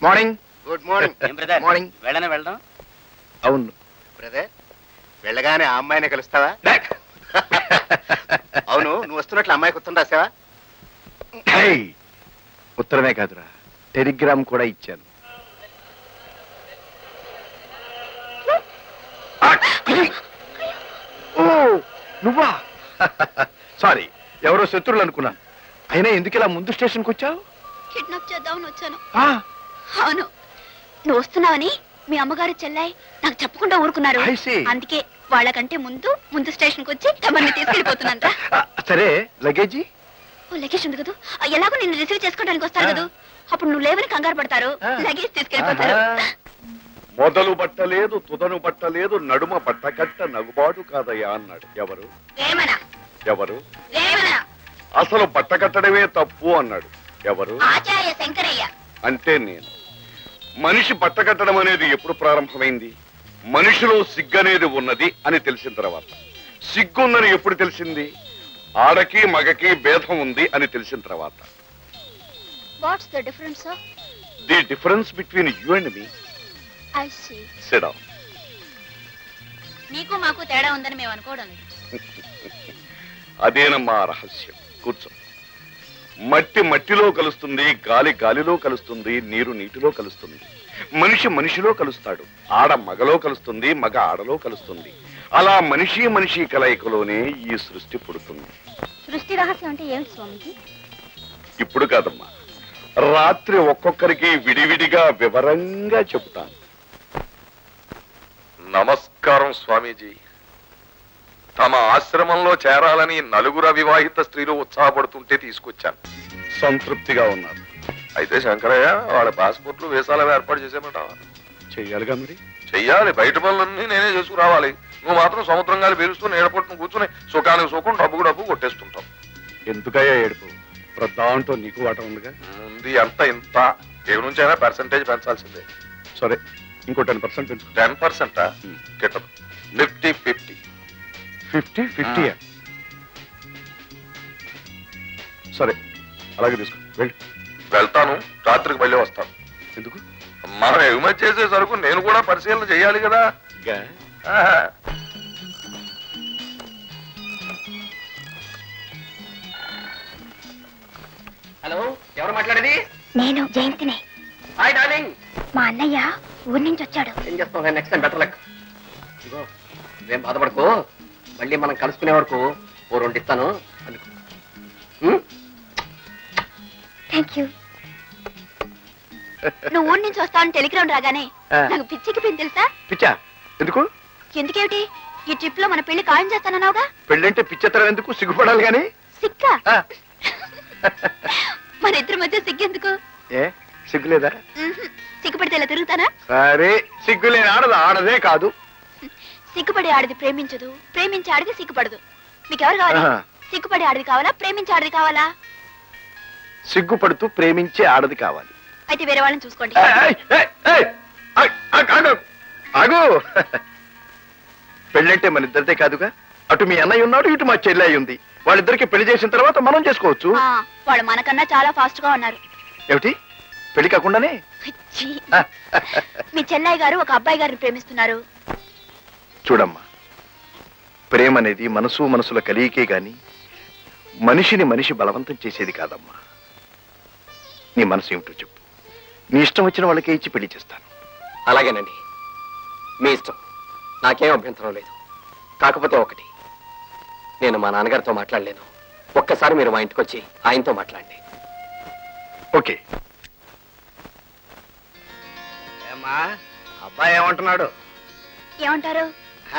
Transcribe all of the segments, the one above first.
Morning. Good morning. ఏం brother morning. వెళ్ళనే వెళ్దాం. అవును. బ్రదర్ వెళ్ళగానే ఆ అమ్మాయినే కలుస్తావా? అవును, నువ్వు వస్తున్నట్లు అమ్మాయికి ఉత్తరం రాసావా? ఉత్తరమే కాదురా, టెలిగ్రామ్ కూడా ఇచ్చాను. ఓ నువ్వా? సారీ, ఎవరో శత్రువులు అనుకున్నాను. అయినా ఎందుకు ఇలా ముందు స్టేషన్కి వచ్చావు? కిడ్నాప్ చేద్దామని వచ్చాను. ఆ, అవును, నువ్వు వస్తున్నావని మీ అమ్మగారు చెల్లాయి నాకు చెప్పకుండా ఊరుకున్నారు. I see. అందుకే వాళ్ళకంటే ముందు స్టేషన్ కి వచ్చి తమని తీసుకెళ్ళిపోతున్నాను. సరే లగేజీ? ఓ లగేజ్ ఉంది కదా, ఎలాగో నిన్ను రిసీవ్ చేసుకోవడానికి వస్తారు కదా, అప్పుడు నువ్వు లేవని కంగారు పడతారు, లగేజ్ తీసుకెళ్ళిపోతారు. మొదలు బట్టలేదు, తుదను బట్టలేదు, నడుమ బట్టకట్ట నగుబాటు కాదయ్యా అన్నాడు. ఎవరు? వేమన. ఎవరు? వేమన. అసలు బట్టకట్టడమే తప్పు అన్నాడు. ఎవరు? ఆచార్య శంకరయ్య. అంటే నేను. మనిషి బట్టకట్టడం అనేది ఎప్పుడు ప్రారంభమైంది? మనిషిలో సిగ్గనేది ఉన్నది అని తెలిసిన తర్వాత. సిగ్గుందని ఎప్పుడు తెలిసింది? ఆడకి మగకి భేదం ఉంది అని తెలిసిన తర్వాత. What's the difference sir? The difference between you and me. I see. Sit down. నీకు మాకు తేడా ఉందని మేము అనుకోవడం లేదు. అదేనమ్మా రహస్యం. కూర్చో. మట్టి మట్టిలో కలుస్తుంది, గాలి గాలిలో కలుస్తుంది, నీరు నీటిలో కలుస్తుంది, మనిషి మనిషిలో కలుస్తాడు, ఆడ మగలో కలుస్తుంది, మగ ఆడలో కలుస్తుంది. అలా మనిషి మనిషి కలయికలోనే ఈ సృష్టి పుడుతుంది. సృష్టి రహస్యం అంటే ఏమిటి స్వామిజీ? ఇప్పుడు కాదమ్మా, రాత్రి ఒక్కొక్కరికి విడివిడిగా వివరంగా చెబుతాను. నమస్కారం స్వామీజీ. తమ ఆశ్రమంలో చేరాలని నలుగురు అవివాహిత స్త్రీలు ఉత్సాహపడుతుంటే తీసుకొచ్చాను. సంతృప్తిగా ఉన్నారు. అయితే శంకరయ్య వాళ్ళ పాస్పోర్ట్లు వీసాలు ఏర్పాటు చేసేమంటావా? చెయ్యాలిగా మరి. చెయ్యాలి. బయట పనులన్నీ నేనే చేసుకురావాలి. నువ్వు మాత్రం సముద్రంగాలు పేరుస్తూ నీడపట్టును కూర్చుని సుఖానికి సుఖం, డబ్బుకు డబ్బు కొట్టేస్తుంటావు. ఎందుకయ్యా ఏడుపు? దాంట్లో నీకు వాట ఉందిగా. ఉంది ఎంత ఇంత ఏ నుంచైనా పర్సంటేజ్ పెంచాల్సిందే. సరే, ఇంకో 10% పెంచు. 10%? గిట్టదు. 50-50. 50-50? సరే, అలాగే తీసుకో. వెళ్ళి. వెళ్తాను, రాత్రికి మళ్ళీ వస్తాను. ఎందుకు? మనం ఎగుమతి చేసే సరుకు నేను కూడా పరిశీలన చేయాలి కదా. హలో, ఎవరు మాట్లాడేది? నేను జయంతిని. Hi darling. మా అన్నయ్య ఊరి నుంచి వచ్చాడు. ఏం చేస్తాం? Next time better luck. ఇదిగో నువ్వేం బాధపడకు, మళ్ళీ మనం కలుసుకునే వరకు ఓ 2 ఇస్తాను. అందుకు థ్యాంక్ యూ. నువ్వు ఊరి నుంచి వస్తావని టెలిగ్రామ్ రాగానే నాకు పిచ్చికి పిన్ తెలుసా? పిచ్చా? ఎందుకు? ఎందుకేమిటి, ఈ ట్రిప్ లో మన పెళ్లి ఖాయం చేస్తానన్నావుగా. పెళ్ళంటే పిచ్చెత్తరం ఎందుకు? సిగ్గుపడాలి గాని. సిగ్గా? మన ఇద్దరి మధ్య సిగ్గెందుకు? ఏ సిగ్గులేదా? సిగ్గుపడితే ఇలా తిరుగుతానా? సరే, సిగ్గులేని ఆడదు ఆడదే కాదు. సిగ్గుపడి ఆడది ప్రేమించదు, ప్రేమించి ఆడది సిగ్గుపడదు. మీకెవరు కావాలి? సిగ్గుపడి ఆడది కావాలా, ప్రేమించి ఆడది కావాలా? సిగ్గుపడుతూ ప్రేమించే ఆడది కావాలి. అయితే వేరే వాళ్ళని చూసుకోండి. ఆగు. పెళ్ళంటే మన ఇద్దరిదే కాదుగా. అటు మీ అన్నయ్య ఉన్నాడు, ఇటు మా చెల్లెయ్య ఉంది. వాళ్ళిద్దరికి పెళ్లి చేసిన తర్వాత మనం చేసుకోవచ్చు. వాళ్ళు మనకన్నా చాలా ఫాస్ట్ గా ఉన్నారు. ఏమిటి, పెళ్లి కాకుండానే? ఛీ. మీ చెల్లయ్య గారు ఒక అబ్బాయి గారిని ప్రేమిస్తున్నారు. చూడమ్మా, ప్రేమ అనేది మనసు మనసుల కలియికే గాని మనిషిని మనిషి బలవంతం చేసేది కాదమ్మా. నీ మనసు ఏమిటో చెప్పు. నీ ఇష్టం వచ్చిన వాళ్ళకే ఇచ్చి పెళ్లి చేస్తాను. అలాగేనండి, మీ ఇష్టం, నాకేం అభ్యంతరం లేదు. కాకపోతే ఒకటి, నేను మా నాన్నగారితో మాట్లాడలేను. ఒక్కసారి మీరు మా ఇంటికి వచ్చి ఆయనతో మాట్లాడండి. ఓకే. ఏమ్మా, అబ్బాయి ఏమంటున్నాడు? ఏమంటారు?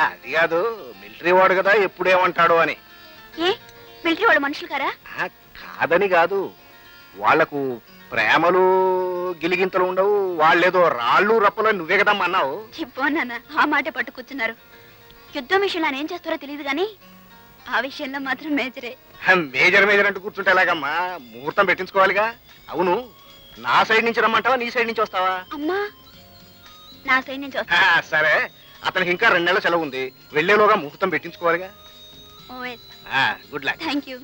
అది కాదు, మిలిటరీ వాడు కదా, ఎప్పుడు ఏమంటాడు అని. ఏ మిలిటరీ వాడు మనుషులు కారా? కాదని కాదు, వాళ్లకు ప్రేమలు గిలిగింతలు ఉండవు. వాళ్ళేదో రాళ్ళు రప్పలు నువ్వే కదమ్మా అన్నావు. చెప్పోనా, ఆ మాట పట్టు కూర్చున్నారు. యుద్ధం విషయంలో ఆయన ఏం చేస్తారో తెలియదు కానీ ఆ విషయంలో మాత్రం మేజరే. మేజర్ మేజర్ అంటూ కూర్చుంటే ఎలాగమ్మా? ముహూర్తం పెట్టించుకోవాలిగా. అవును, నా సైడ్ నుంచి రమ్మంటావా, నీ సైడ్ నుంచి వస్తావా? అమ్మా, నా సైడ్ నుంచి వస్తా. సరే, అతనికి ఇంకా 2 నెలల సెలవు ఉంది. వెళ్లేలోగా ముహూర్తం పెట్టించుకోవాలిగా. Good luck. Thank you.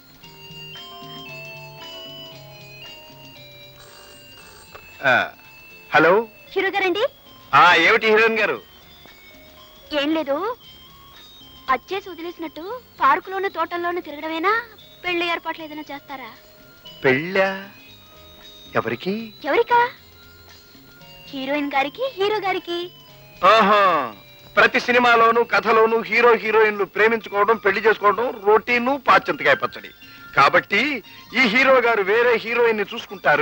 Hello. Hero గారండి? ఏమిటి హీరోయిన్ గారు? ఏం లేదు, అచ్చేసి వదిలేసినట్టు పార్కులోను తోటల్లోనూ తిరగడమేనా? పెళ్లి ఏర్పాట్లు ఏదైనా చేస్తారా? పెళ్ళా? ఎవరికి? ఎవరికా? హీరోయిన్ గారికి, హీరో గారికి. ఆహా, ప్రతి సినిమాలోనూ కథలోనూ హీరో హీరోయిన్లు ప్రేమించుకోవడం పెళ్లి చేసుకోవడం రొటీను పాచింతకాయ పచ్చడి. కాబట్టి ఈ హీరో గారు వేరే హీరోయిన్ ని చూసుకుంటారు.